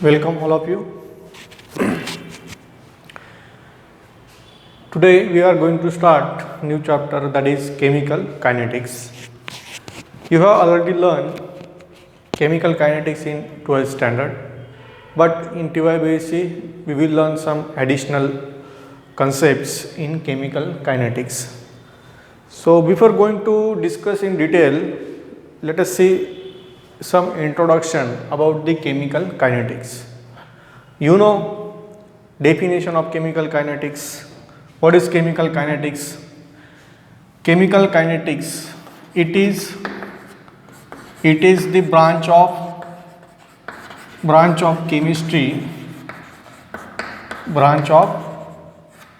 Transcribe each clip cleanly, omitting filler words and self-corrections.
Welcome all of you. Today we are going to start new chapter, that is chemical kinetics. You have already learned chemical kinetics in 12th standard, but in TYBSc we will learn some additional concepts in chemical kinetics. So before going to discuss in detail, let us see some introduction about the chemical kinetics. You know definition of chemical kinetics. What is chemical kinetics? Chemical kinetics, it is the branch of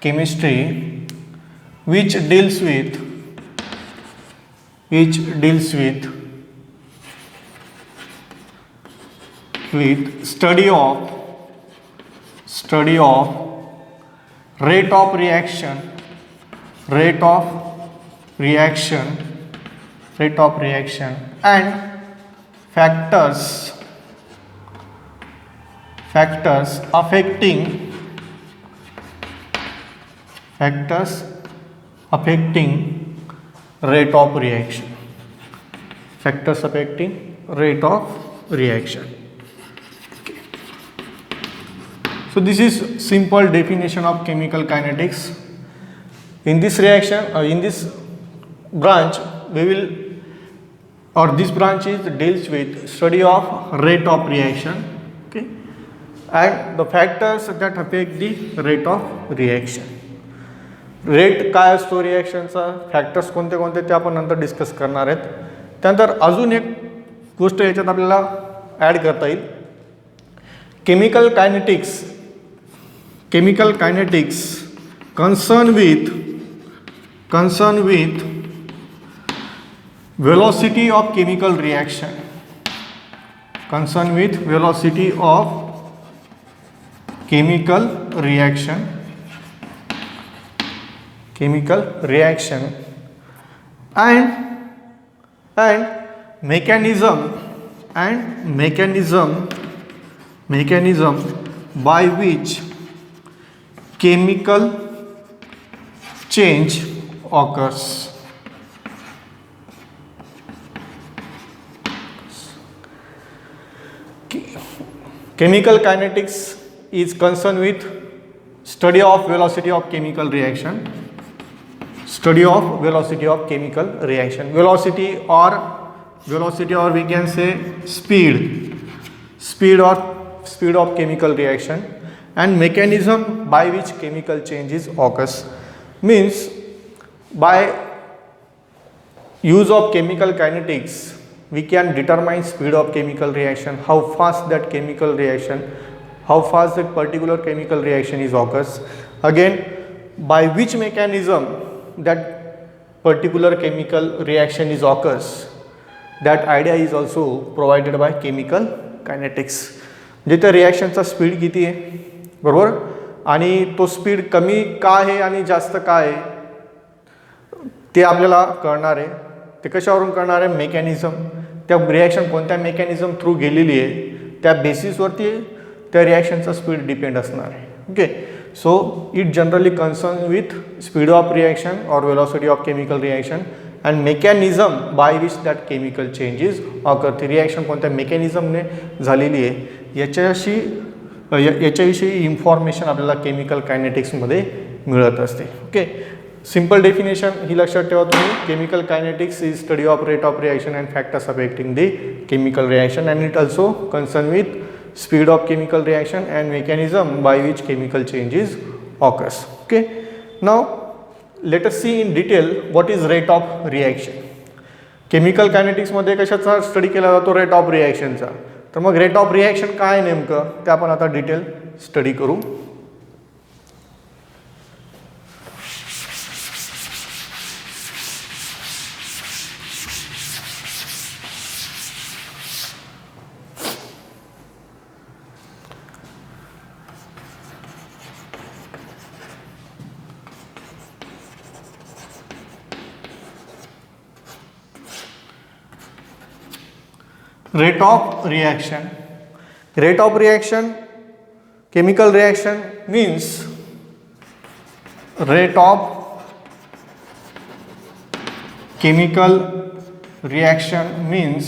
chemistry which deals with study of rate of reaction and factors affecting rate of reaction. So this is simple definition of chemical kinetics. In this reaction, in this branch, this branch deals with study of rate of reaction, okay, and the factors that affect the rate of reaction. Rate काय असतो रिॲक्शनचा, factors कोणते कोणते ते आपण नंतर discuss करणार आहेत. त्यानंतर अजून एक गोष्ट याच्यात आपल्याला ॲड करता येईल. Chemical kinetics concern with velocity of chemical reaction. Chemical reaction and mechanism by which chemical change occurs. Chemical kinetics is concerned with study of velocity of chemical reaction. Velocity or we can say speed of chemical reaction, and mechanism by which chemical changes occurs. Means by use of chemical kinetics we can determine speed of chemical reaction, how fast that particular chemical reaction is occurs. Again, by which mechanism that particular chemical reaction is occurs, that idea is also provided by chemical kinetics. म्हणजे त्या रिॲक्शनचा speed किती आहे, बरोबर, आणि तो speed कमी का आहे आणि जास्त का आहे ते आपल्याला कळणार आहे. ते कशावरून कळणार आहे, मेकॅनिझम, त्या रिॲक्शन कोणत्या मेकॅनिझम थ्रू गेलेली आहे त्या बेसिसवरती त्या रिॲक्शनचा स्पीड डिपेंड असणार आहे. Okay, so it generally concerned with speed of reaction or velocity of chemical reaction and mechanism by which that chemical changes occur. ती रिॲक्शन कोणत्या मेकॅनिझमने झालेली आहे याच्याविषयी इन्फॉर्मेशन आपल्याला केमिकल कायनेटिक्समध्ये मिळत असते. ओके, सिंपल डेफिनेशन ही लक्षात ठेवा तुम्ही. Chemical kinetics is study of rate of reaction and factors affecting the chemical reaction and it also concern with speed of chemical reaction and mechanism by which chemical changes occurs. Okay, now let us see in detail what is rate of reaction. Chemical kinetics मध्ये कशाचा study केला जातो, rate of रिॲक्शनचा. तर मग rate of reaction काय नेमकं ते आपण आता डिटेल स्टडी करू. Rate of reaction rate of reaction, chemical reaction means rate of chemical reaction means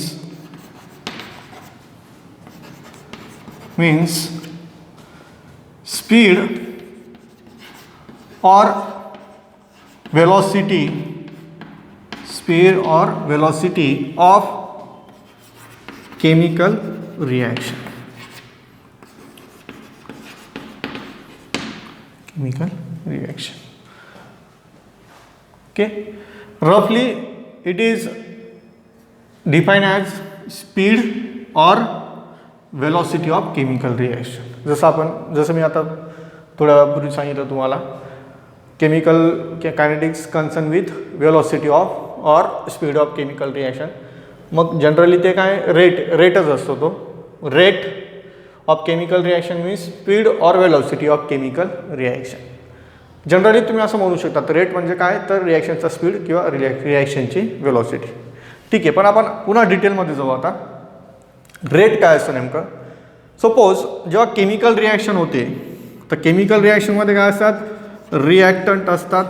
speed or velocity of chemical reaction. Okay, roughly it is defined as speed or velocity of chemical reaction. जसं मी आता थोड्या वेळापूर्वी सांगितलं तुम्हाला, chemical kinetics concern with velocity of or speed of chemical reaction. मग generally ते काय रेटच असतो. तो rate of chemical reaction means speed or velocity of chemical reaction. Generally तुम्ही असं म्हणू शकता, रेट म्हणजे काय तर रिॲक्शनचा स्पीड किंवा रिॲक्शनची वेलोसिटी. ठीक आहे, पण आपण पुन्हा डिटेलमध्ये जाऊ. आता रेट काय असतं नेमकं. सपोज जेव्हा केमिकल रिॲक्शन होते तर केमिकल रिॲक्शनमध्ये काय असतात, रिॲक्टंट असतात.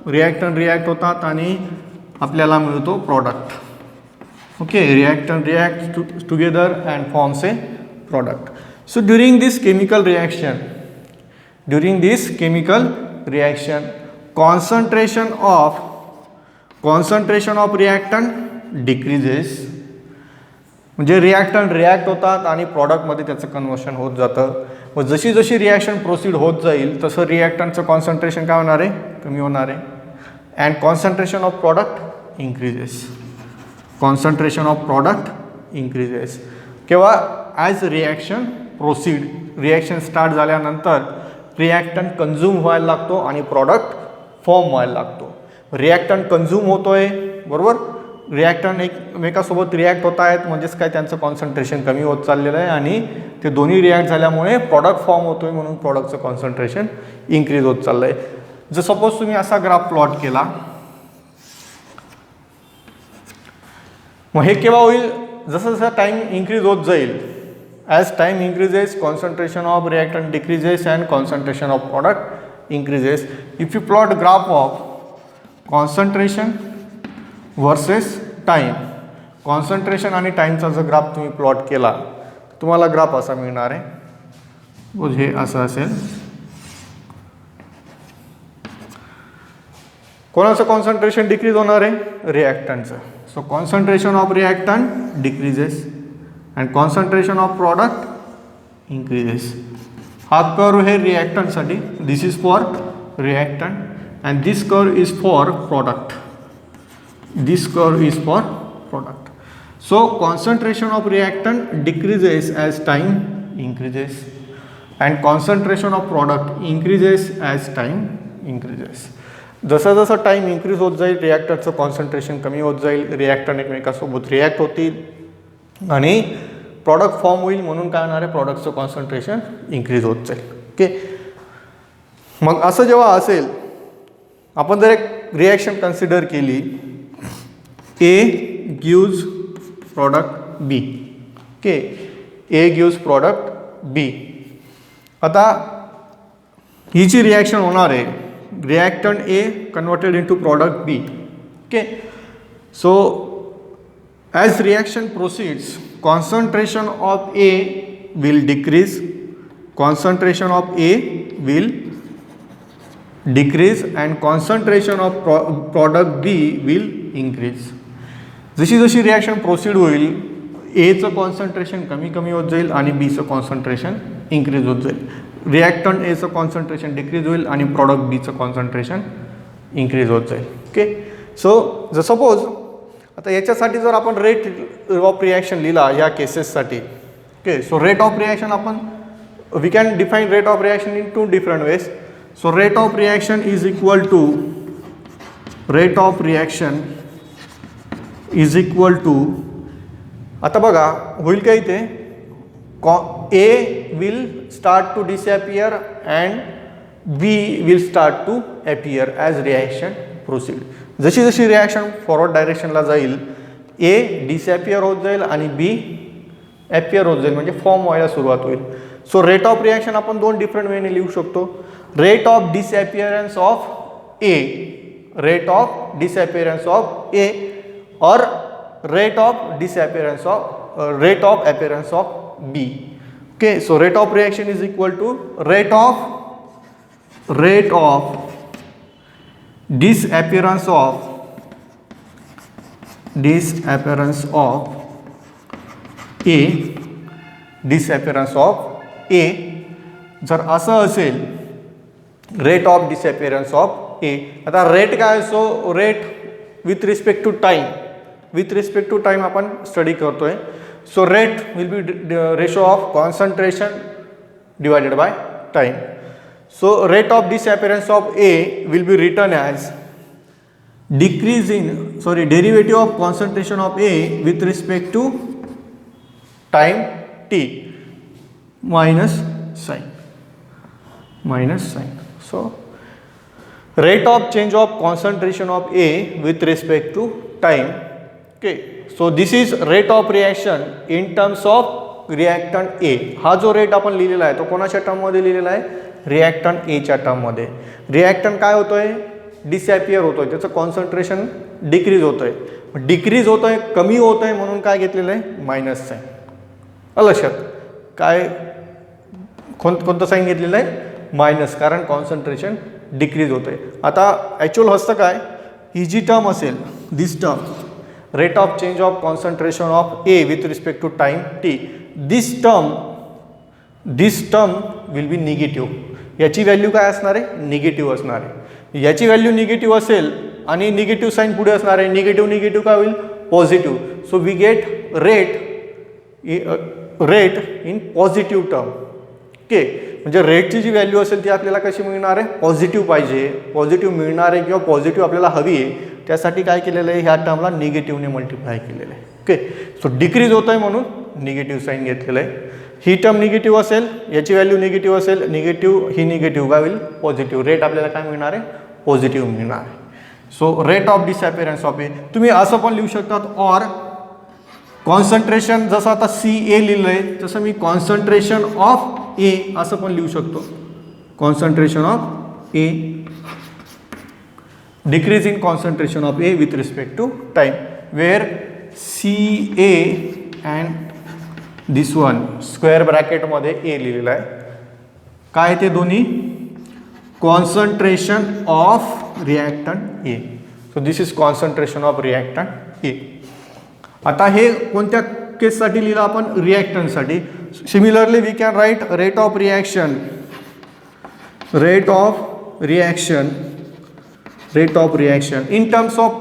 रिॲक्टंट रिॲक्ट होतात आणि आपल्याला मिळतो product. Okay, reactant react together and forms a product. So during this chemical reaction concentration of reactant decreases. म्हणजे रिॲक्टंट रिॲक्ट होतात आणि प्रॉडक्टमध्ये त्याचं कन्वर्शन होत जातं. व जशी जशी रिॲक्शन प्रोसीड होत जाईल तसं रिॲक्टंटचं कॉन्सन्ट्रेशन काय होणार आहे, कमी होणार आहे. And concentration of product increases. केव्हा, as reaction proceed, reaction start झाल्यानंतर रिॲक्टंट कन्झ्यूम व्हायला लागतो आणि प्रॉडक्ट फॉर्म व्हायला लागतो. रिॲक्टंट कन्झ्यूम होतोय, बरोबर. रिॲक्टंट एकमेकासोबत रिॲक्ट होत आहेत, म्हणजेच काय त्यांचं कॉन्सन्ट्रेशन कमी होत चाललेलं आहे आणि ते दोन्ही रिॲक्ट झाल्यामुळे प्रॉडक्ट फॉर्म होतोय, म्हणून प्रॉडक्टचं कॉन्सन्ट्रेशन इन्क्रीज होत चाललं आहे. जर सपोज तुम्ही असा ग्राफ प्लॉट केला, मग हे केव्हा होईल, जसं जसं टाईम इन्क्रीज होत जाईल. As time increases concentration of reactant decreases and concentration of product increases. If you plot graph of concentration versus time, concentration आणि टाईमचा जर ग्राफ तुम्ही प्लॉट केला तुम्हाला ग्राफ असा मिळणार आहे. हे असं असेल. कोणाचं कॉन्सन्ट्रेशन डिक्रीज होणार आहे, रिॲक्टंटचं. So concentration of reactant decreases and concentration of product increases. हा कर्व हे रिॲक्टंटसाठी, this is for reactant and this curve is for product. So concentration of reactant decreases as time increases and concentration of product increases as time increases. जसं जसं time increase होत जाईल रिॲक्टरचं concentration कमी होत जाईल, रिॲक्टंट एकमेकासोबत रिॲक्ट होतील आणि product form होईल, म्हणून काय होणार आहे, प्रॉडक्टचं कॉन्सन्ट्रेशन इन्क्रीज होत जाईल. ओके, मग असं जेव्हा असेल, आपण जर एक रिॲक्शन कन्सिडर केली, A gives product B. Okay, A gives product B. आता ही जी रिॲक्शन होणार आहे, reactant A converted into product B. Okay, so as reaction proceeds concentration of A will decrease, concentration of A will decrease and concentration of product B will increase. जशी जशी reaction proceed होईल एचं concentration कमी कमी होत जाईल आणि बीचं concentration increase होत जाईल. रिॲक्टंट एचं कॉन्सन्ट्रेशन डिक्रीज होईल आणि प्रॉडक्ट बीचं कॉन्सन्ट्रेशन इन्क्रीज होत जाईल. ओके, सो जर सपोज आता याच्यासाठी जर आपण रेट ऑफ रिॲक्शन लिहिला या केसेससाठी. Okay, so rate of reaction आपण we can define rate of reaction in 2 different ways. So rate of reaction is equal to आता बघा होईल काय इथे, A will start to disappear and B will start to appear as reaction proceed. जशी जशी reaction forward डायरेक्शनला जाईल A डिसॅपियर होत जाईल आणि B ॲपियर होत जाईल म्हणजे फॉर्म व्हायला सुरुवात होईल. सो रेट ऑफ रिॲक्शन आपण दोन डिफरंट वेने लिहू शकतो. Rate of disappearance of A, rate of disappearance of A or rate of disappearance of rate of appearance of B. Okay, so rate of reaction is equal to rate of disappearance of A, disappearance of A. जर असं असेल rate of disappearance of A, आता rate काय असो, rate with respect to time, with respect to time आपण study करतोय. So rate will be ratio of concentration divided by time. So rate of disappearance of A will be written as derivative of concentration of A with respect to time t minus sign. So rate of change of concentration of A with respect to time. Okay, so this is rate of reaction in terms of reactant A. हा जो rate आपण लिहिलेला आहे तो कोणाच्या term मध्ये लिहिलेला आहे, रिॲक्टंट एच्या टर्ममध्ये. रिॲक्टंट काय होतोय, डिसॲपियर होतोय, त्याचं कॉन्सन्ट्रेशन डिक्रीज होतोय. डिक्रीज होतोय, कमी होतोय म्हणून काय घेतलेलं आहे, मायनस साईन. लक्षात काय कोणतं साईन घेतलेलं आहे, मायनस, कारण कॉन्सन्ट्रेशन डिक्रीज होतोय. आता ॲक्च्युअल असतं काय, ही जी टर्म असेल, this term rate of change of concentration of A with respect to time T, this term will be negative. याची व्हॅल्यू काय असणार आहे, निगेटिव्ह असणार आहे. याची व्हॅल्यू निगेटिव्ह असेल आणि निगेटिव्ह साईन पुढे असणार आहे, निगेटिव्ह काय होईल, positive. So we get rate in positive term. Okay, म्हणजे रेटची जी व्हॅल्यू असेल ती आपल्याला कशी मिळणार आहे, पॉझिटिव्ह पाहिजे, पॉझिटिव्ह मिळणार आहे किंवा पॉझिटिव्ह आपल्याला हवी आहे, त्यासाठी काय केलेलं आहे, ह्या टर्मला निगेटिव्हने मल्टिप्लाय केलेलं आहे. ओके, सो डिक्रीज होत आहे म्हणून निगेटिव्ह साईन घेतलेलं आहे. ही टर्म निगेटिव्ह असेल, याची व्हॅल्यू निगेटिव्ह असेल, निगेटिव्ह ही निगेटिव्ह काय होईल, पॉझिटिव्ह. रेट आपल्याला काय मिळणार आहे, पॉझिटिव्ह मिळणार आहे. So rate of disappearance of ए, तुम्ही असं पण लिहू शकतात, ऑर कॉन्सन्ट्रेशन, जसं आता सी ए लिहिलं आहे तसं मी कॉन्सन्ट्रेशन ऑफ ए असं पण लिहू शकतो. Concentration of A, decrease in concentration of A with respect to time, where C A and this one square ब्रॅकेटमध्ये ए लिहिलेलं आहे. काय ते दोन्ही, concentration of reactant A. So this is concentration of reactant A. आता हे कोणत्या केससाठी लिहिलं आपण, रिॲक्टंटसाठी. Similarly we can write rate of reaction in terms of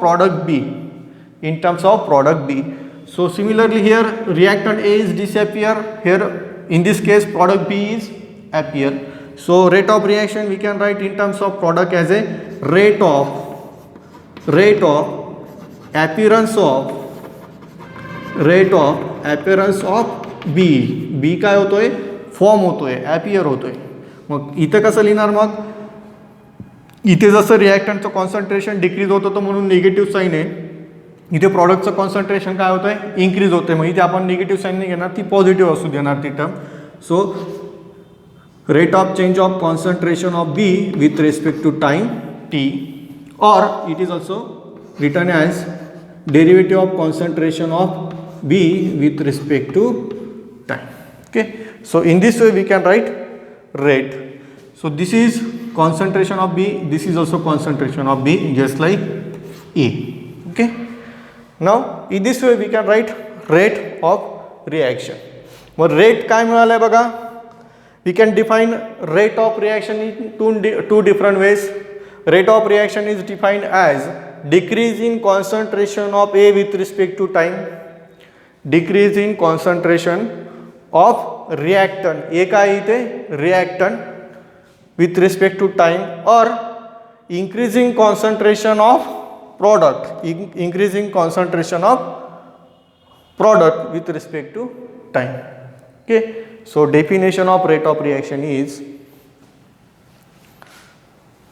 product B. So similarly here reactant A is disappear, here in this case product B is appear. So rate of reaction we can write in terms of product as a rate of appearance of B. B काय होतोय, form होतोय, appear होतोय. मग इथे कसं लिहिणार, मग इथे जसं रिॲक्टंटचं कॉन्सन्ट्रेशन डिक्रीज होत होतं म्हणून निगेटिव्ह साईन आहे, इथे प्रॉडक्टचं कॉन्सन्ट्रेशन काय होतं आहे, इन्क्रीज होतं आहे. मग इथे आपण निगेटिव्ह साईन नाही घेणार, ती पॉझिटिव्ह असू देणार ती term. So rate of change of concentration of B with respect to time T, or it is also written as derivative of concentration of B with respect to time. Okay, so in this way we can write rate. So this is concentration of B, this is also concentration of B, just like A. Okay, now in this way we can write rate of reaction. मग rate काय मिळालं आहे बघा, we can define rate of reaction in two different ways. Rate of reaction is defined as decrease in concentration of A with respect to time, decrease in concentration of reactant, A काय इथे reactant with respect to time, or increasing concentration of product, increasing concentration of product with respect to time. Okay, so definition of rate of reaction is,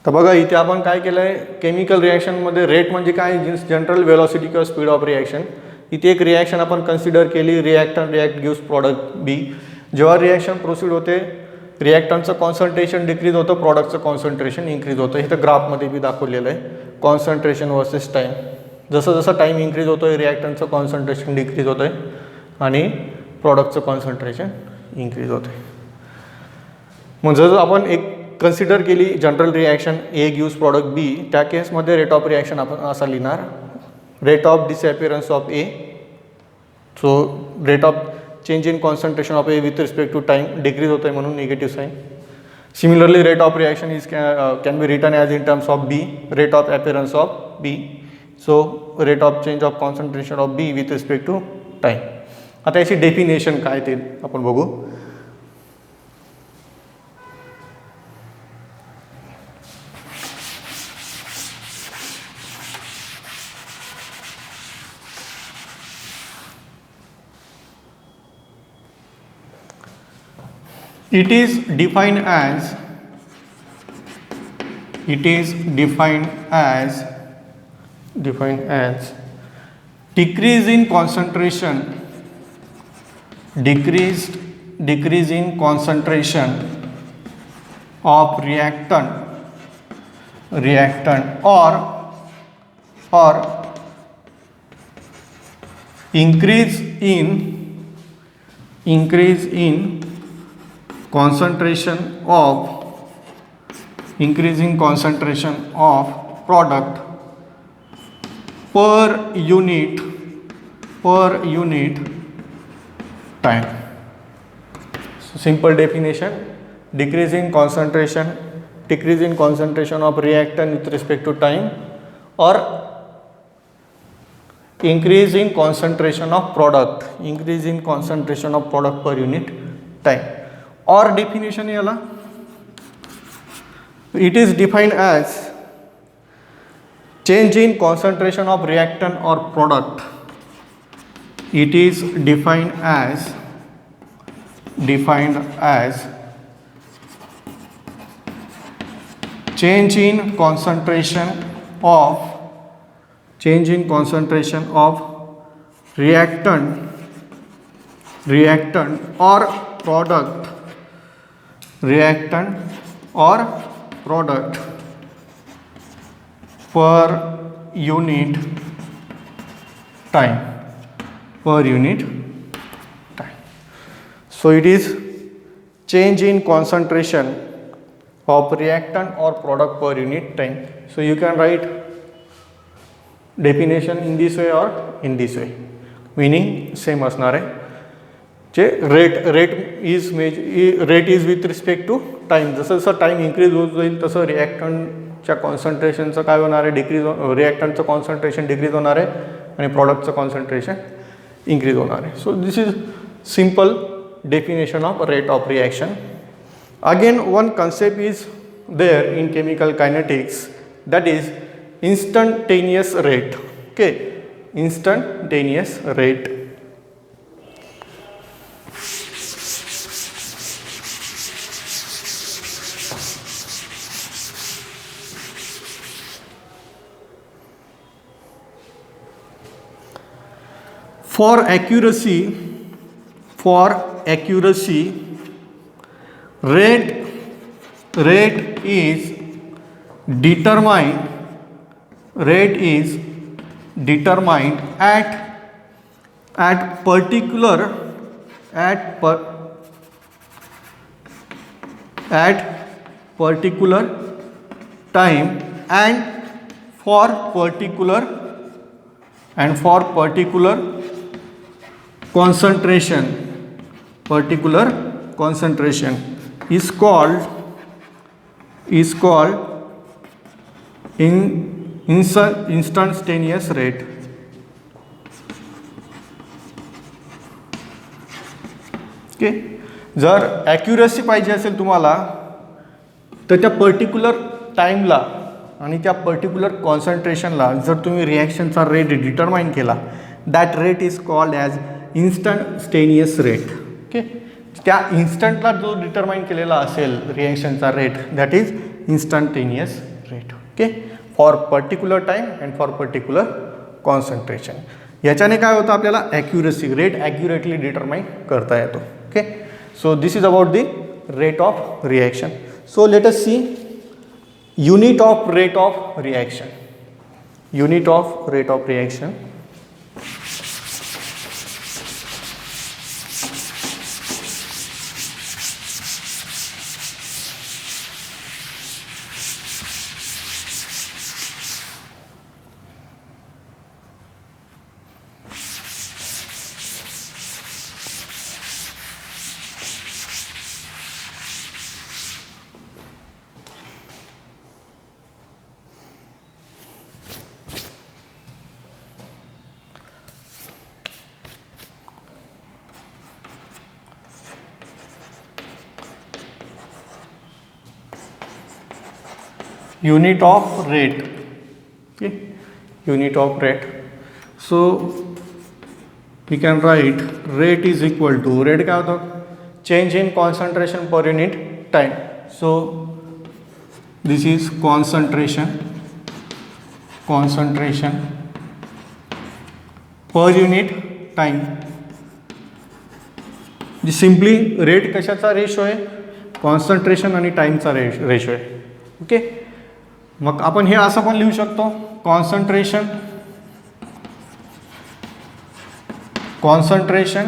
तर बघा इथे आपण काय केलं आहे, chemical रिॲक्शनमध्ये rate म्हणजे काय, जनरल वेलॉसिटी किंवा स्पीड ऑफ रिॲक्शन. इथे एक रिॲक्शन आपण कन्सिडर केली, रिॲक्टंट रिॲक्ट गिव्स प्रॉडक्ट बी. जेव्हा रिॲक्शन प्रोसीड होते रिॲक्टंटचं कॉन्सन्ट्रेशन डिक्रीज होतं, प्रॉडक्टचं कॉन्सन्ट्रेशन इन्क्रीज होतं. इथं ग्राफमध्ये बी दाखवलेलं आहे कॉन्सन्ट्रेशन वर्सेस टाईम. जसं जसं टाईम इन्क्रीज होतो आहे रिॲक्टंटचं कॉन्सन्ट्रेशन डिक्रीज होतं आहे आणि प्रॉडक्टचं कॉन्सन्ट्रेशन इन्क्रीज होतं आहे. मग जर आपण एक कन्सिडर केली general reaction A gives product B, त्या केसमध्ये रेट ऑफ रिॲक्शन आपण असा लिहिणार, rate of disappearance of A. So rate of change in concentration of A with respect to time decrease होतं आहे म्हणून negative sign. Similarly rate of reaction is can be written as in terms of B, rate of appearance of B. So rate of change of concentration of B with respect to time. आता याची definition काय ते आपण बघू. It is defined as decrease in concentration of reactant or increase in concentration of product per unit time. So simple definition, decrease in concentration of reactant with respect to time or increase in concentration of product per unit time. Or definition याला, it is defined as change in concentration of reactant or product. It is defined as change in concentration of reactant or product per unit time. So it is change in concentration of reactant or product per unit time. So you can write definition in this way or in this way, meaning same असणार आहे. जे rate is with respect to time. जसं जसं time increase होत जाईल तसं रिॲक्टंटच्या कॉन्सन्ट्रेशनचं काय होणार आहे, डिक्रीज. रिॲक्टंटचं कॉन्सन्ट्रेशन डिक्रीज होणार आहे आणि प्रॉडक्टचं कॉन्सन्ट्रेशन इन्क्रीज होणार आहे. So this is simple definition of rate of reaction. Again one concept is there in chemical kinetics, that is instantaneous rate. Okay, instantaneous rate. For accuracy, rate is determined at particular time and for particular concentration. Particular concentration is called instantaneous rate. Okay, जर accuracy पाहिजे असेल तुम्हाला तर त्या particular टाईमला आणि त्या particular कॉन्सन्ट्रेशनला जर तुम्ही रिॲक्शनचा रेट डिटरमाइन केला, that rate is called as instantaneous rate. Okay, त्या इन्स्टंटला जो डिटरमाइन केलेला असेल रिॲक्शनचा rate, that is instantaneous rate. Okay, for particular time and for particular concentration. याच्याने काय होतं आपल्याला ॲक्युरेसी रेट ॲक्युरेटली डिटरमाइन करता येतो. Okay, so this is about the rate of reaction. So let us see unit of rate of reaction. Unit of rate of reaction. Unit of rate. Okay, unit of rate. So we can write rate is equal to rate क्या होता change in concentration per unit time. So this is concentration per unit time. Simply rate कशाचा ratio आहे, concentration आणि टाईमचा ratio आहे. Okay, मग आपण हे असं पण लिहू शकतो कॉन्सन्ट्रेशन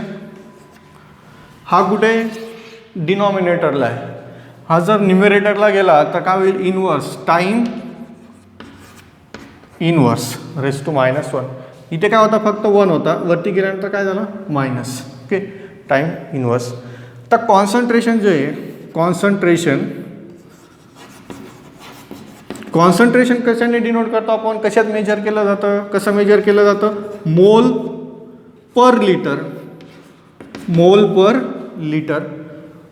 हा कुठे डिनॉमिनेटरला आहे, हा जर न्युमेरेटरला गेला तर काय होईल inverse time inverse raise to -1. इथे काय होता फक्त 1 होता, वरती गेल्यानंतर काय झालं मायनस. Okay, time inverse. तर कॉन्सन्ट्रेशन जे आहे कॉन्सन्ट्रेशन कशाने डिनोट करतो आपण, कशात मेजर केलं जातं, कसं मेजर केलं जातं मोल पर लिटर.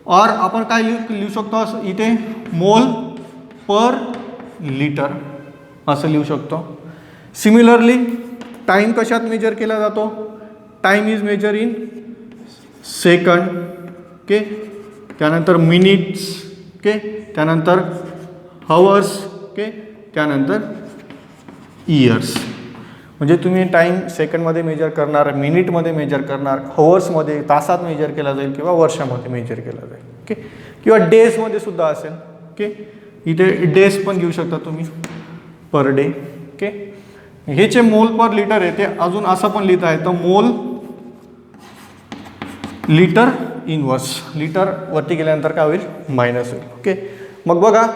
और आपण काय लिहू शकतो इथे मोल पर लिटर असं लिहू शकतो. सिमिलरली टाईम कशात मेजर केला जातो, time is measure in second. Okay, त्यानंतर मिनिट्स. ओके, त्यानंतर हवर्स. ओके, त्यानंतर इयर्स. म्हणजे तुम्ही टाईम सेकंडमध्ये मेजर करणार, मिनिटमध्ये मेजर करणार, हवर्समध्ये तासात मेजर केला जाईल किंवा वर्षामध्ये मेजर केला जाईल. ओके, किंवा डेजमध्ये सुद्धा असेल. ओके, इथे डेज पण घेऊ शकता तुम्ही पर डे. ओके, हे जे मोल पर लिटर आहे ते अजून असं पण लिहित आहे तर मोल लिटर इनवर्स. लिटर वरती गेल्यानंतर काय होईल मायनस होईल. ओके, मग बघा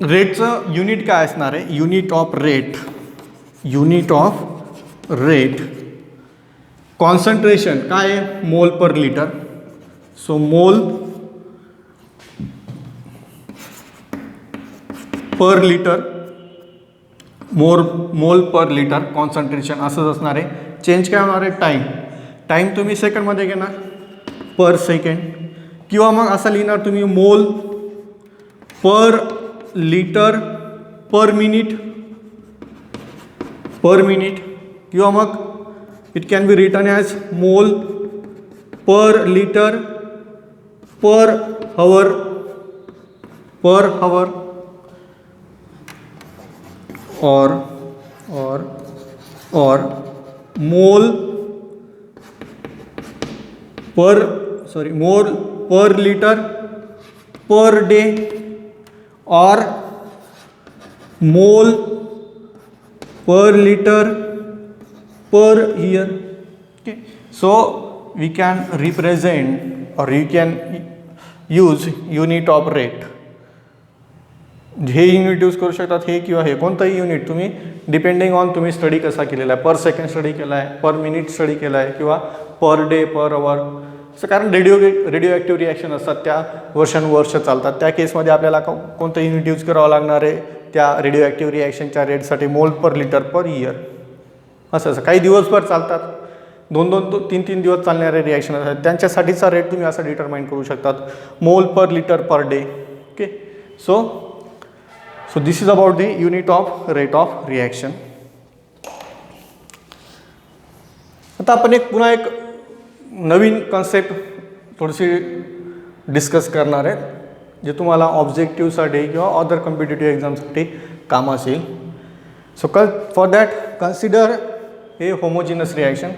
रेटचं युनिट काय असणार आहे, युनिट ऑफ रेट. कॉन्सन्ट्रेशन काय आहे मोल पर लिटर. सो मोल पर लिटर मोल पर लिटर कॉन्सन्ट्रेशन असंच असणार आहे. चेंज काय होणार आहे टाईम तुम्ही सेकंडमध्ये घेणार पर सेकंड, किंवा मग असं लिहिणार तुम्ही मोल पर लिटर पर मिनिट, किंवा मग it can be written as मोल पर लिटर पर हवर और मोल पर लिटर पर डे और मोल per liter per year. Okay, so we can represent or you can use unit of rate. हे unit use करू शकतात, हे किंवा हे कोणतंही युनिट तुम्ही डिपेंडिंग ऑन तुम्ही स्टडी कसा केलेला आहे, पर सेकंड स्टडी केला आहे, पर मिनिट स्टडी केला आहे किंवा पर डे पर अवर. असं कारण रेडिओ ॲक्टिव्ह रिॲक्शन असतात त्या वर्षानुवर्ष चालतात. त्या केसमध्ये आपल्याला कोणतं युनिट यूज करावं लागणार आहे त्या रेडिओ ॲक्टिव्ह रिॲक्शनच्या रेटसाठी मोल पर लिटर पर इयर. असं काही दिवसभर चालतात, 2-3 दिवस चालणारे रिॲक्शन असतात, त्यांच्यासाठीचा रेट तुम्ही असं डिटरमाइन करू शकतात मोल per litre per day. Okay, so this is about the unit of rate of reaction. आता आपण पुन्हा एक नवीन कॉन्सेप्ट थोडीशी डिस्कस करणार आहे, जे तुम्हाला ऑब्जेक्टिव्हसाठी किंवा अदर कॉम्पिटिटिव्ह एक्झामसाठी कामास येईल. So for that consider a homogeneous reaction.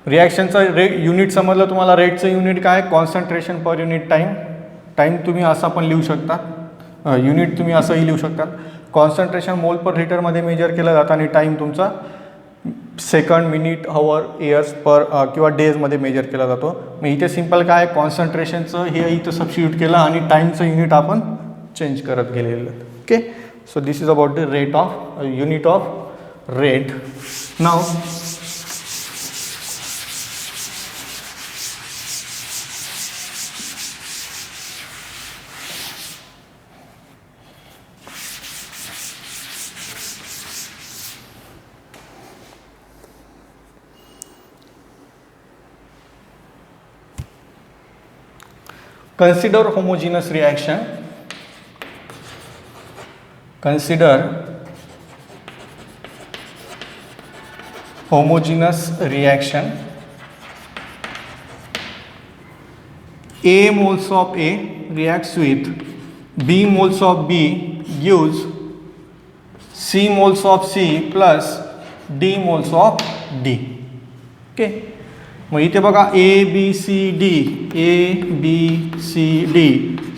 रिॲक्शनचा युनिट समजलं तुम्हाला. रेटचं युनिट काय? Concentration per unit time. Time तुम्ही असं पण लिहू शकता, युनिट तुम्ही असंही लिहू शकता. कॉन्सन्ट्रेशन मोल पर लिटरमध्ये मेजर केलं जातं आणि टाईम तुमचा सेकंड, मिनिट, हवर, इयर्स पर किंवा डेजमध्ये मेजर केला जातो. मग इथे सिम्पल काय, कॉन्सन्ट्रेशनचं हे इथं सबस्टिट्यूट केलं आणि टाईमचं युनिट आपण चेंज करत गेलेलं. Okay, so this is about the rate of unit of rate. Now consider homogeneous reaction. Consider homogeneous reaction. A moles of A reacts with B moles of B gives C moles of C plus D moles of D. Okay. मग इथे बघा A B C D, A B C D,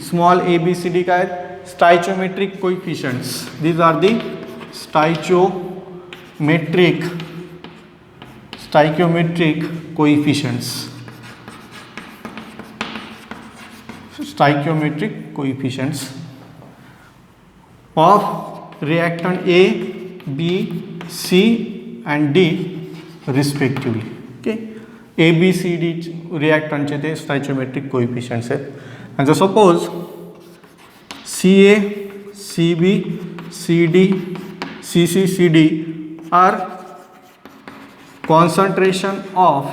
small a B C d काय आहेत? Stoichiometric coefficients. These are the stoichiometric coefficients. Stoichiometric coefficients of reactant A, B, C and D respectively. Okay. A, B, C, D reactantचे ते stoichiometric coefficients आहेत. आणि जर suppose CA, CB, CD, CC, CD are concentration of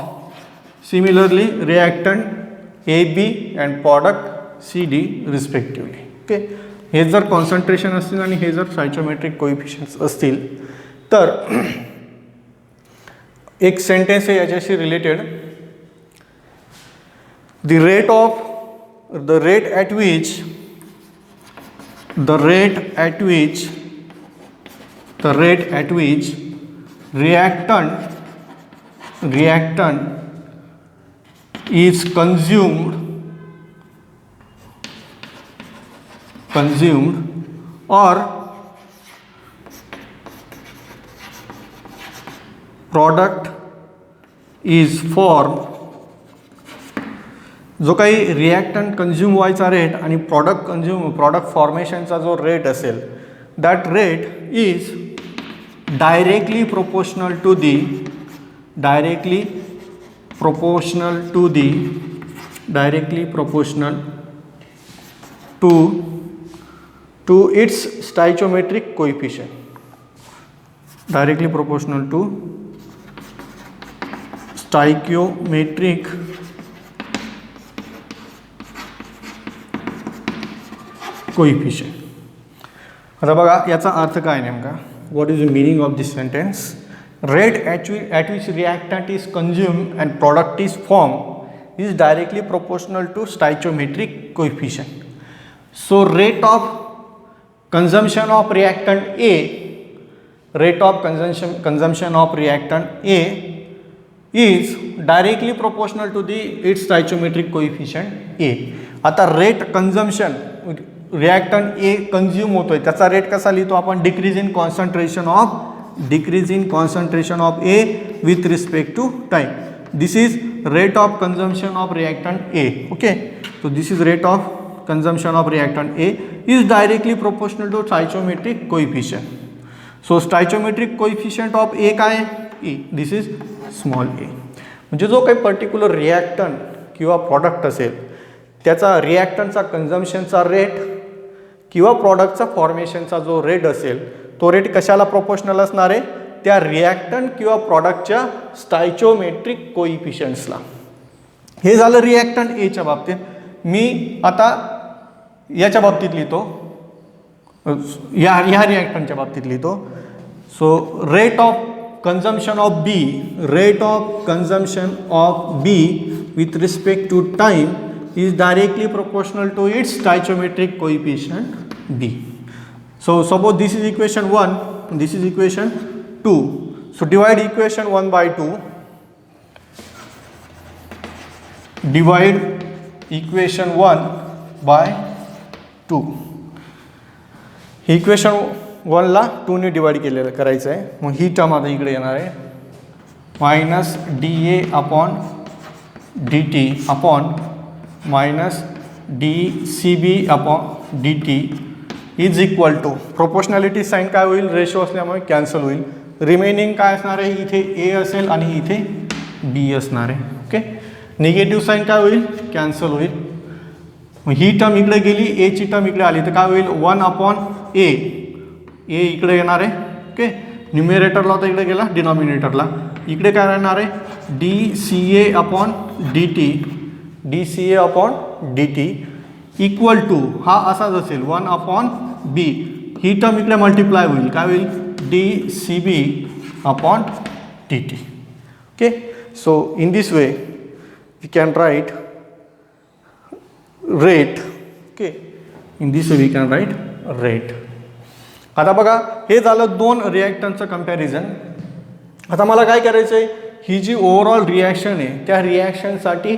similarly reactant AB and product CD respectively. Okay. हे जर concentration असतील आणि हे जर स्टायचोमेट्रिक कोइफिशियंट्स असतील तर एक सेंटेन्स आहे याच्याशी related. The rate at which reactant is consumed or product is formed. जो काही रिॲक्टंट कन्झ्युम व्हायचा रेट आणि प्रॉडक्ट फॉर्मेशनचा जो रेट असेल, that rate is directly proportional to its stoichiometric coefficient. Directly proportional to stoichiometric coefficient. आता बघा याचा अर्थ काय नेमका. What is the meaning of this sentence. Rate at which reactant is consumed and product is form is directly proportional to stoichiometric coefficient. So rate of consumption of reactant A, rate of consumption of reactant A is directly proportional to its stoichiometric coefficient A. आता rate consumption reactant A consume होतोय त्याचा rate कसा लिहितो आपण. Decrease in concentration of A with respect to time. This is rate of consumption of reactant A. Okay, so this is rate of consumption of reactant A is directly proportional to stoichiometric coefficient. So stoichiometric coefficient of A काय आहे? E. This is small a. म्हणजे जो काही particular reactant किंवा product असेल त्याचा रिॲक्टंटचा कन्झम्पशनचा rate किंवा प्रॉडक्टचा फॉर्मेशनचा जो रेट असेल तो रेट कशाला प्रोपोर्शनल असणार आहे. त्या रिॲक्टंट किंवा प्रॉडक्टच्या स्टायचोमेट्रिक कोइफिशियंट्सला. हे झालं रिॲक्टंट एच्या बाबतीत. मी आता याच्या बाबतीत लिहितो, ह्या रिॲक्टंटच्या बाबतीत लिहितो. So rate of consumption of B with respect to time is directly proportional to its stoichiometric coefficient B. So suppose this is equation 1 this is equation 2. So divide equation 1 by 2. Divide equation 1 by 2. Equation 1 ला 2 ने divide केलेलं करायचं आहे. मग ही term आता इकडे येणार आहे minus D A upon D T upon minus D C B upon D T is equal to proportionality sign काय होईल, रेशो असल्यामुळे कॅन्सल होईल. रिमेनिंग काय असणार आहे, इथे ए असेल आणि इथे बी असणार आहे. ओके, निगेटिव्ह साईन काय होईल, कॅन्सल होईल. मग ही टर्म इकडे गेली, एची टर्म इकडे आली तर काय होईल 1 अपॉन ए, ए इकडे येणार आहे. ओके, न्युमिरेटरला होता इकडे गेला डिनॉमिनेटरला. इकडे काय राहणार आहे D C A upon D T, D C A upon D T equal to हा असाच असेल 1 अपॉन बी. ही टर्म इकडे मल्टिप्लाय होईल, काय होईल D C B upon D T. Okay, so in this way we can write rate. Okay, in this way we can write rate. आता बघा हे झालं दोन रिॲक्टन्सचं कम्पॅरिझन. आता मला काय करायचं आहे, ही जी ओव्हरऑल रिॲक्शन आहे त्या रिॲक्शनसाठी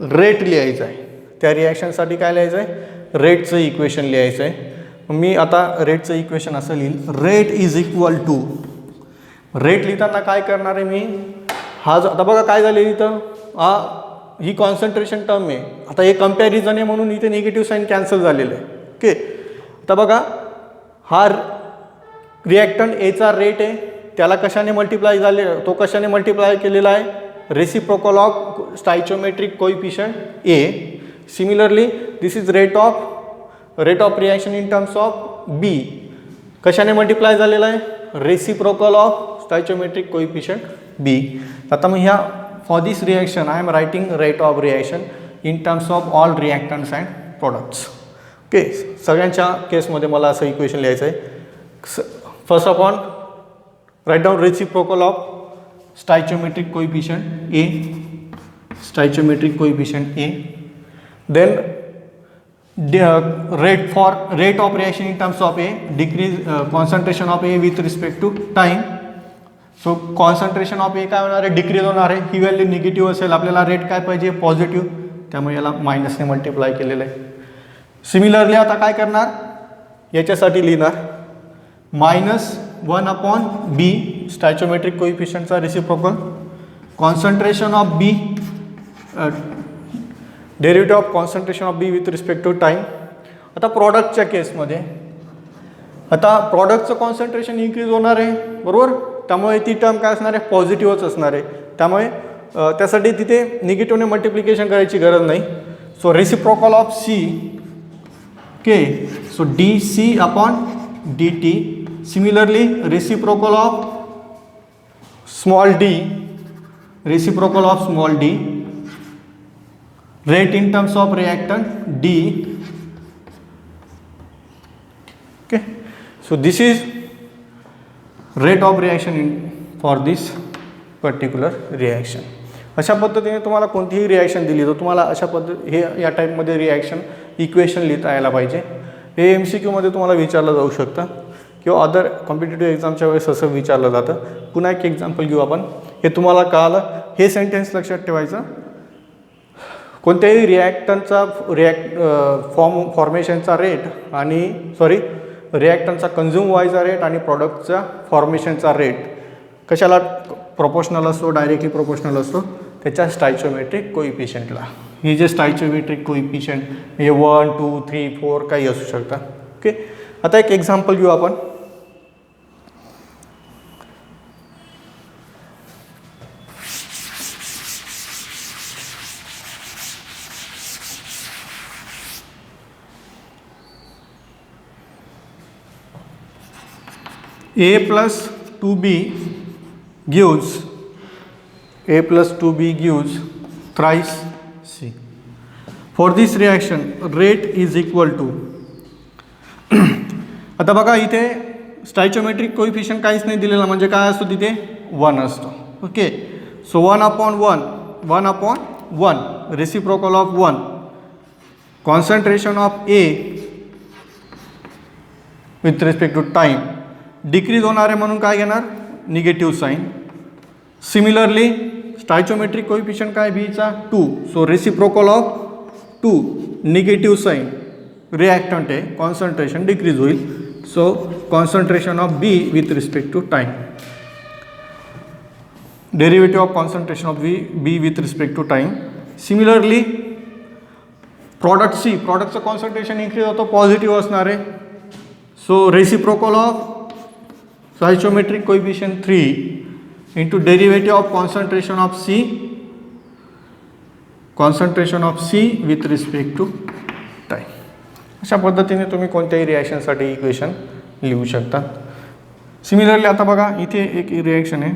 रेट लिहायचं आहे. त्या रिॲक्शनसाठी काय लिहायचं आहे, रेटचं इक्वेशन लिहायचं आहे. मी आता रेटचं इक्वेशन असं लिहिल, rate is equal to, rate लिहिताना काय करणार आहे मी, हा जो आता बघा काय झाले इथं, ही कॉन्सन्ट्रेशन टर्म आहे. आता हे कम्पॅरिझन आहे म्हणून इथे निगेटिव्ह साईन कॅन्सल झालेलं आहे. ओके, आता बघा हा रिॲक्टंट एचा रेट आहे, त्याला कशाने मल्टिप्लाय झाले, तो कशाने मल्टिप्लाय केलेला आहे, reciprocal of stoichiometric coefficient A. Similarly this is rate of reaction in terms of B, कशाने मल्टिप्लाय झालेला आहे, reciprocal of stoichiometric coefficient B. आता मग ह्या for this reaction I am writing rate of reaction in terms of all reactants and products. Okay, सगळ्यांच्या केसमध्ये मला असं इक्वेशन लिहायचं आहे. First of all write down reciprocal of stoichiometric coefficient A, stoichiometric coefficient A. Then rate of reaction in terms of A, decrease concentration of A with respect to time. So concentration of A काय होणार आहे, decrease होणार आहे. ही value negative असेल, आपल्याला rate काय पाहिजे positive, त्यामुळे याला मायनसने मल्टिप्लाय केलेलं आहे. सिमिलरली आता काय करणार, याच्यासाठी लिहिणार -1 अपॉन बी स्टायचियोमेट्रिक कोएफिशियंटचा reciprocal, concentration of B, derivative of concentration of B with respect to time. आता प्रॉडक्टच्या केसमध्ये आता प्रॉडक्टचं कॉन्सन्ट्रेशन इन्क्रीज होणार आहे बरोबर, त्यामुळे ती टर्म काय असणार आहे पॉझिटिव्हच असणार आहे. त्यामुळे त्यासाठी तिथे निगेटिव्हने मल्टिप्लिकेशन करायची गरज नाही. So reciprocal of C, okay, so D C upon D T. Similarly reciprocal of small D, reciprocal of small D, rate in terms of reactant D. Okay, so this is rate of reaction for this particular reaction. अशा पद्धतीने तुम्हाला कोणतीही reaction दिली तर तुम्हाला अशा हे या टाईपमध्ये रिॲक्शन इक्वेशन लिहिता यायला पाहिजे. हे MCQमध्ये तुम्हाला विचारलं जाऊ शकतं किंवा अदर कॉम्पिटेटिव्ह एक्झामच्या वेळेस असं विचारलं जातं. पुन्हा एक एक्झाम्पल घेऊ आपण, हे तुम्हाला कळालं. हे सेंटेन्स लक्षात ठेवायचं, कोणत्याही रिॲक्टंटचा फॉर्मेशनचा रेट आणि रिॲक्टंटचा कन्झ्युम व्हायचा रेट आणि प्रॉडक्टचा फॉर्मेशनचा रेट कशाला प्रोपोर्शनल असतो, डायरेक्टली प्रोपोर्शनल असतो त्याच्या स्टायचियोमेट्रिक कोएफिशियंटला. हे जे स्टायचियोमेट्रिक कोएफिशियंट हे 1, 2, 3, 4 काही असू शकतात. ओके, आता एक एक्झाम्पल घेऊ आपण. A plus 2B gives thrice C. For this reaction rate is equal to आता बघा इथे स्टायचियोमेट्रिक कोएफिशियंट काहीच नाही दिलेला, म्हणजे काय असतो तिथे 1 असतो. Okay, so 1 upon 1 reciprocal of 1, concentration of A with respect to time decrease होणार आहे म्हणून काय घेणार, negative sign. Similarly stoichiometric coefficient काय बीचा 2, so reciprocal of 2 negative sign reactant आहे, कॉन्सन्ट्रेशन डिक्रीज होईल. So concentration of B with respect to time, derivative of concentration of B with respect to time. Similarly product C, प्रॉडक्टचं concentration increase होतं, positive असणार आहे. So reciprocal of stoichiometric coefficient 3 into derivative of concentration of C with respect to time. अशा पद्धतीने तुम्ही कोणत्याही रिॲक्शनसाठी equation लिहू शकता. सिमिलरली आता बघा इथे एक रिॲक्शन आहे,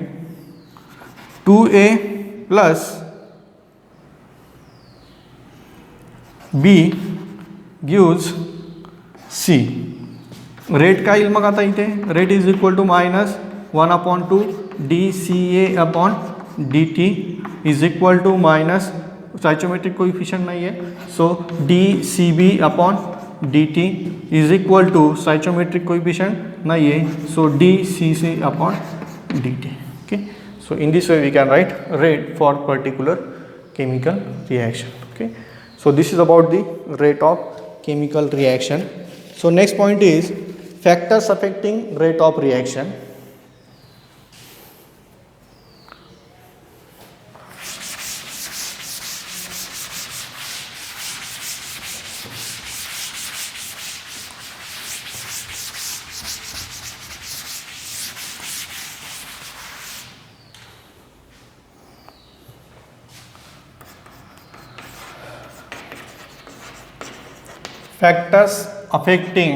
2a plus b gives c. Rate काय येईल मग आता इथे, rate is equal to -1/2 dCA/dt is equal to minus stoichiometric coefficient नाही आहे, so dCB/dt is equal to stoichiometric coefficient नाही आहे, so dCC/dt. Okay, so in this way we can write rate for particular chemical reaction. Okay, so this is about the rate of chemical reaction. So next point is factors affecting rate of reaction. Factors affecting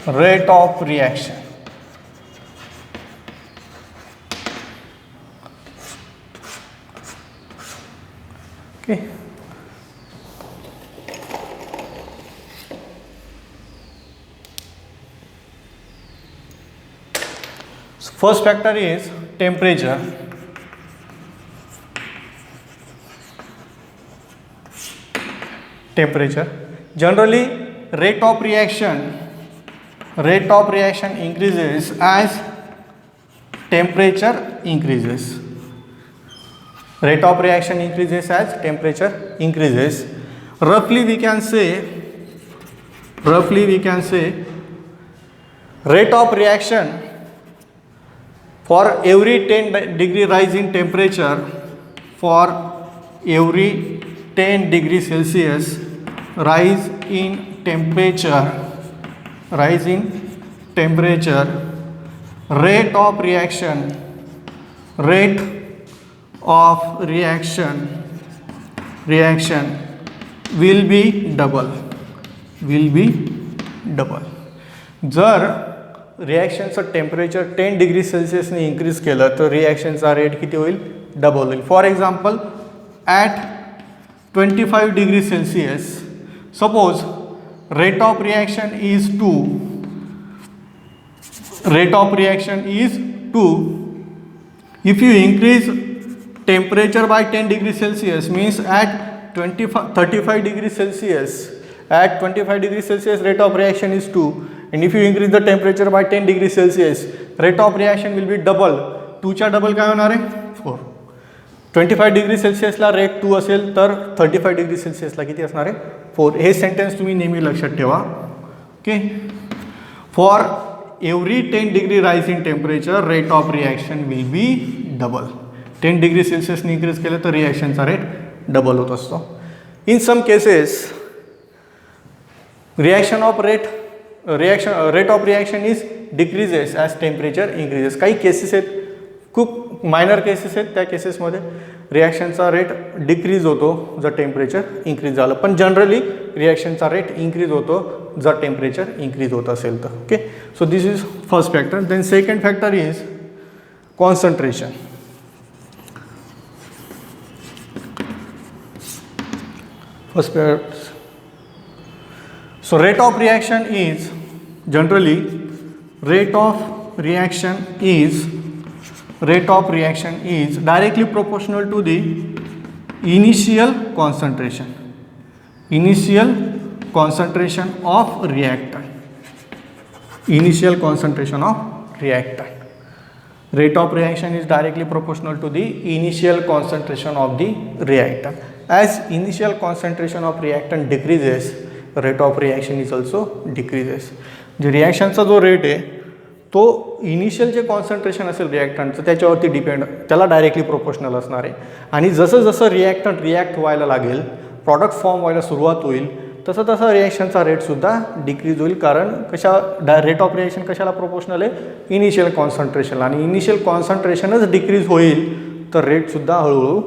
rate of reaction. Okay, so first factor is temperature. Generally rate of reaction increases as temperature increases. Rate of reaction increases as temperature increases. Roughly we can say rate of reaction for every 10 degree rise in temperature, for every 10 degree Celsius rise in temperature, rate of reaction will be double. जर रिॲक्शनचं temperature 10 degree सेल्सिअसने increase केलं तर रिॲक्शनचा rate किती होईल, double होईल. For example at 25 degree Celsius, suppose rate of reaction is 2. If you increase temperature by 10 degree Celsius, means at 35 degree Celsius, at 25 degree Celsius rate of reaction is 2, and if you increase the temperature by 10 degree Celsius, rate of reaction will be double. 2 चा double काय होणार आहे, 4. 25 degree सेल्सिअसला rate 2 असेल तर 35 degree सेल्सिअसला किती असणार आहे, 4. हे सेंटेन्स तुम्ही नेहमी लक्षात ठेवा. Okay, for every 10 degree rise in temperature rate of reaction will be double. 10 degree सेल्सिअसने इन्क्रीज केलं तर रिॲक्शनचा रेट डबल होत असतो. In some cases rate of reaction is decreases as temperature increases. काही केसेस आहेत, खूप मायनर केसेस आहेत, त्या केसेसमध्ये रिॲक्शनचा रेट डिक्रीज होतो जर टेम्परेचर इन्क्रीज झालं, पण जनरली रिॲक्शनचा रेट इन्क्रीज होतो जर टेम्परेचर इन्क्रीज होत असेल तर. Okay, so this is first factor. Then second factor is concentration. First factor, so rate of reaction is generally rate of reaction is directly proportional to the initial concentration concentration of reactant. Initial concentration of reactant. Rate of reaction is directly proportional to the initial concentration of the reactant. As initial concentration of reactant decreases, rate of reaction is also decreases. जे रिॲक्शनचा जो rate आहे तो initial जे concentration असेल रिॲक्टंटचं त्याच्यावरती depend, त्याला directly proportional असणार आहे. आणि जसं जसं रिॲक्टंट रिॲक्ट व्हायला लागेल, प्रॉडक्ट फॉर्म व्हायला सुरुवात होईल, तसं तसं रिॲक्शनचा रेटसुद्धा डिक्रीज होईल. कारण रेट ऑफ रिॲक्शन कशाला प्रोपोर्शनल आहे? Initial concentration. आणि इनिशियल कॉन्सन्ट्रेशनच डिक्रीज होईल तर रेटसुद्धा हळूहळू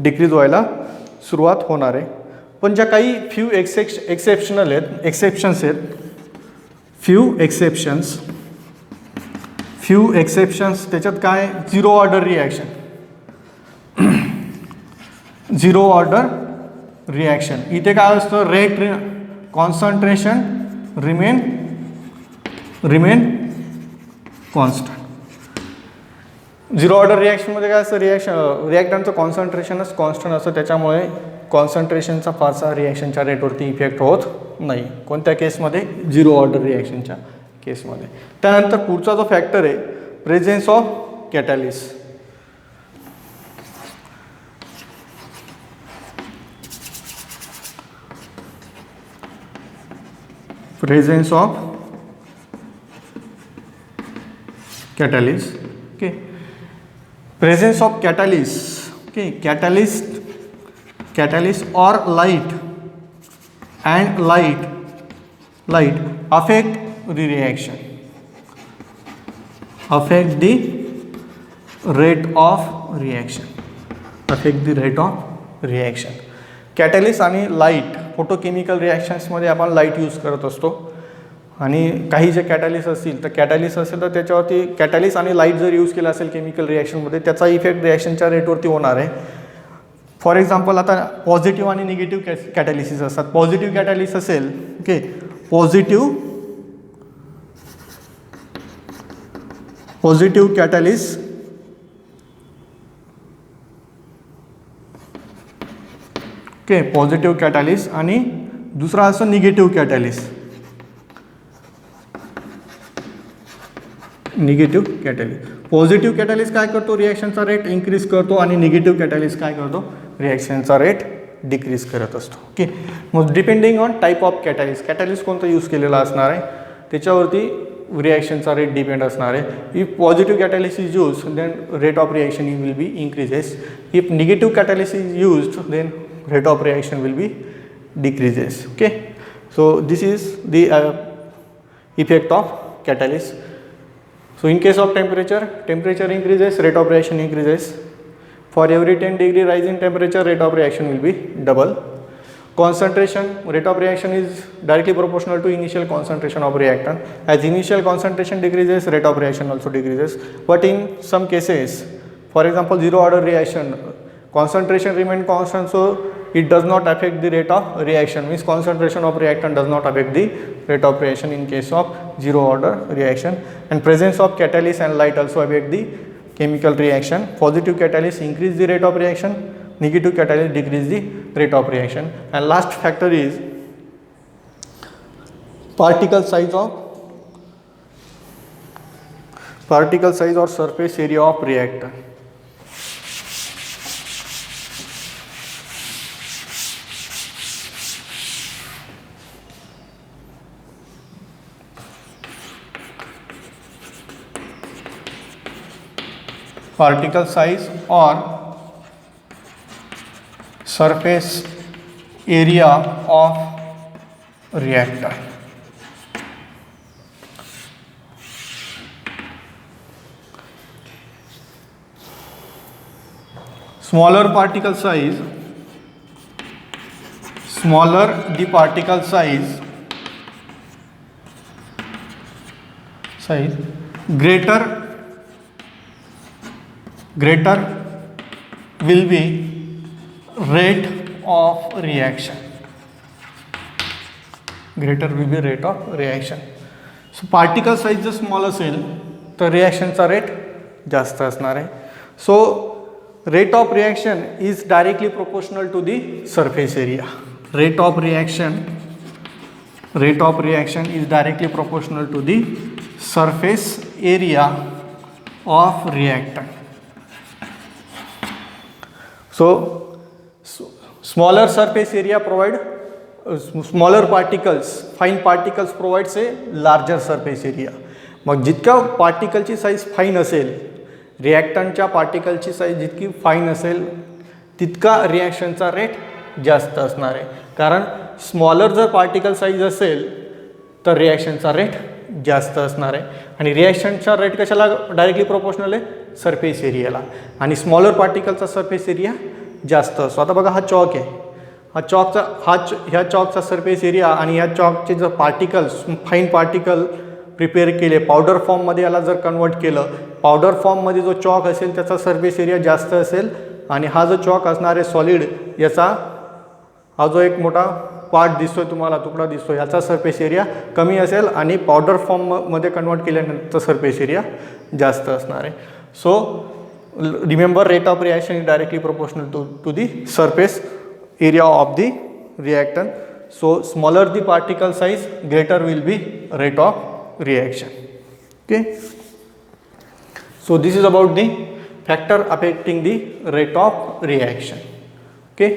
डिक्रीज व्हायला सुरुवात होणार आहे. पण ज्या काही फ्यू एक्सेप्शन्स आहेत, फ्यू एक्सेप्शन्स त्याच्यात काय? Zero order reaction. Zero order reaction इथे काय असतं? Rate concentration remain constant. Zero order रिॲक्शनमध्ये काय असतं? रिॲक्टंटचं कॉन्सन्ट्रेशनच कॉन्स्टंट असतं, त्याच्यामुळे कॉन्सन्ट्रेशनचा फारसा रिॲक्शनच्या रेटवरती इफेक्ट होत नाही. कोणत्या केसमध्ये? झिरो ऑर्डर रिॲक्शनच्या केसमध्ये. त्यानंतर पुढचा जो फॅक्टर आहे, presence of catalyst. Presence of catalyst. Okay, presence of catalyst. Okay, catalyst or light affect the reaction, affect the rate of reaction. Catalyst आणि लाईट, फोटोकेमिकल रिॲक्शन्समध्ये आपण लाईट यूज करत असतो. आणि काही जे कॅटॅलिस्ट असतील तर त्याच्यावरती कॅटॅलिस्ट आणि लाईट जर यूज केला असेल केमिकल रिॲक्शनमध्ये, त्याचा इफेक्ट रिॲक्शनच्या रेटवरती होणार आहे. फॉर एक्झाम्पल, आता पॉझिटिव्ह आणि निगेटिव्ह कॅटॅलिसिस असतात. पॉझिटिव्ह कॅटॅलिस्ट असेल, okay, positive catalyst okay, positive catalyst आणि दुसरा असं निगेटिव्ह कॅटॅलिस्ट. पॉझिटिव्ह कॅटॅलिस्ट काय करतो? रिॲक्शनचा रेट इन्क्रीज करतो. आणि निगेटिव्ह कॅटॅलिस्ट काय करतो? रिॲक्शनचा रेट डिक्रीज करत असतो. ओके, मग depending on type of catalyst कोणतं यूज केलेला असणार आहे त्याच्यावरती रिॲक्शनचा रेट डिपेंड असणार आहे. If positive catalyst is use, then rate of reaction will be increases. If negative catalyst is used, then rate of reaction will be decreases. Okay, so this is the effect of catalyst. So in case of temperature increases, rate of reaction increases. For every 10 degree rise in temperature, rate of reaction will be double. Concentration, rate of reaction is directly proportional to initial concentration of reactant. As initial concentration decreases, rate of reaction also decreases. But in some cases, for example, zero order reaction, concentration remain constant, so it does not affect the rate of reaction. Means concentration of reactant does not affect the rate of reaction in case of zero order reaction. And presence of catalyst and light also affect the chemical reaction. Positive catalyst increase the rate of reaction, negative catalyst decrease the rate of reaction. And last factor is particle size or surface area of reactant. Particle size or surface area of reactor. Smaller the particle size, greater will be rate of reaction. So particle size जर small असेल तर रिॲक्शनचा rate जास्त असणार आहे. So rate of reaction is directly proportional to the surface area. Rate of reaction rate of reaction is directly proportional to the surface area of reactant. So smaller surface area provide smaller particles, fine particles provides a larger surface area. मग जितका पार्टिकलची size fine असेल, रिॲक्टंटच्या पार्टिकलची size जितकी fine असेल तितका रिॲक्शनचा rate जास्त असणार आहे. कारण स्मॉलर जर पार्टिकल साईज असेल तर रिॲक्शनचा रेट जास्त असणार आहे. आणि रिॲक्शनचा रेट कशाला डायरेक्टली प्रोपोर्शनल आहे? सरफेस एरियाला. आणि स्मॉलर पार्टिकलचा सरफेस एरिया जास्त असतो. आता बघा हा चॉक आहे, ह्या चॉकचा सरफेस एरिया आणि ह्या चॉकचे जर पार्टिकल्स फाईन पार्टिकल प्रिपेअर केले पावडर फॉर्ममध्ये, याला जर कन्वर्ट केलं, पावडर फॉर्ममध्ये जो चॉक असेल त्याचा सरफेस एरिया जास्त असेल आणि हा जो चॉक असणार आहे सॉलिड, याचा हा जो एक मोठा पार्ट दिसतोय तुम्हाला, तुकडा दिसतो, याचा सरफेस एरिया कमी असेल आणि पावडर फॉर्ममध्ये कन्वर्ट केल्यानंतर सरफेस एरिया जास्त असणार आहे. So remember, rate of reaction is directly proportional to the surface area of the reactant. So smaller the particle size, greater will be rate of reaction. Okay, so this is about the factor affecting the rate of reaction. Okay.